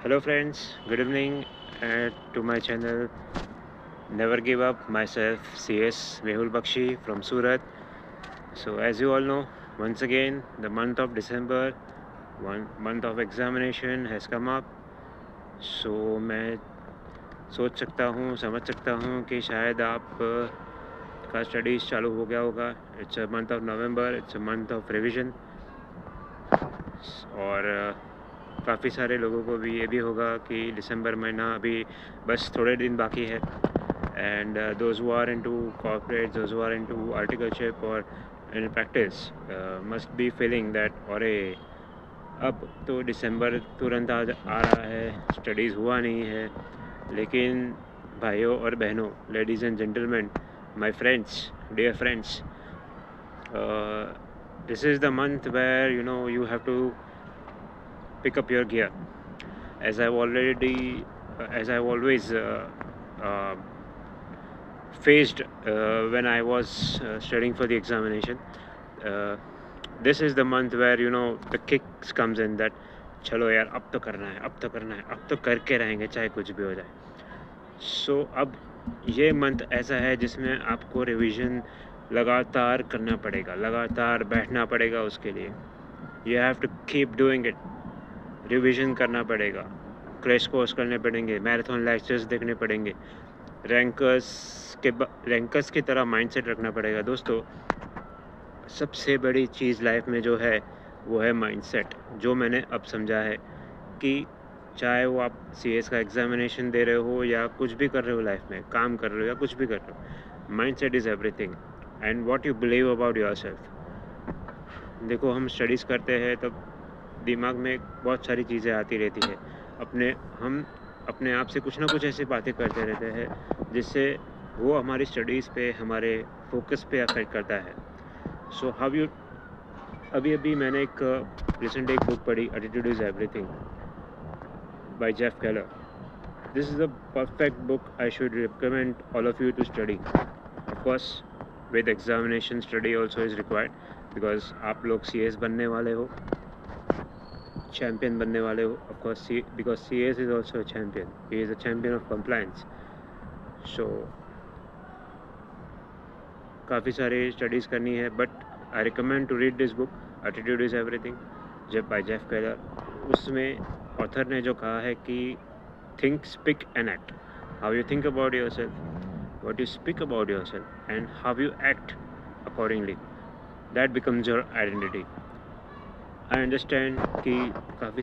Hello friends, good evening to my channel Never Give Up. Myself CS Mehul Bakshi from Surat. So as you all know, once again the month of December, one month of examination has come up. So मैं सोच सकता हूँ, समझ सकता हूँ कि शायद आप का स्टडीज़ चालू हो गया होगा. It's a month of November, it's a month of revision. और काफ़ी सारे लोगों को भी ये भी होगा कि दिसंबर महीना अभी बस थोड़े दिन बाकी है. And those who are into corporate, those who are into articleship or in practice must be feeling that अरे अब तो दिसंबर तुरंत आ रहा है, स्टडीज़ हुआ नहीं है. लेकिन भाइयों और बहनों, ladies and gentleman, my friends, dear friends, this is the month where you have to pick up your gear. As I've always uh, faced when I was studying for the examination. This is the month where the kicks comes in that चलो यार अब तो करना है, अब तो करना है, अब तो करके रहेंगे चाहे कुछ भी हो जाए. सो अब ये मंथ ऐसा है जिसमें आपको रिवीजन लगातार करना पड़ेगा, लगातार बैठना पड़ेगा उसके लिए. You have to keep doing it. Revision करना पड़ेगा, क्रैश कोर्स करने पड़ेंगे, मैराथन लेक्चर्स देखने पड़ेंगे, रैंकर्स की तरह माइंडसेट रखना पड़ेगा. दोस्तों, सबसे बड़ी चीज़ लाइफ में जो है वो है माइंडसेट. जो मैंने अब समझा है कि चाहे वो आप सीएस का एग्जामिनेशन दे रहे हो या कुछ भी कर रहे हो लाइफ में, काम कर रहे हो या कुछ भी कर रहे हो, mindset is everything and what you believe about yourself. देखो, हम स्टडीज़ करते हैं तब दिमाग में बहुत सारी चीज़ें आती रहती है. हम अपने आप से कुछ ना कुछ ऐसी बातें करते रहते हैं जिससे वो हमारी स्टडीज़ पे, हमारे फोकस पे अफेक्ट करता है. सो हाउ यू अभी मैंने एक रिसेंट एक बुक पढ़ी, attitude is everything by Jeff Keller. This is a perfect book. I should recommend all of you to study. Of course with examination study also is required, because आप लोग CS बनने वाले हो, champion बनने वाले हो. Of course because CS is also a champion. He is a champion of compliance. So काफ़ी सारी स्टडीज़ करनी है, but I recommend to read this book, attitude is everything, जब बाय जेफ केलर. उसमें ऑथर ने जो कहा है कि think, speak and act. How you think about yourself, what you speak about yourself, and how you act accordingly, that becomes your identity. I understand कि काफ़ी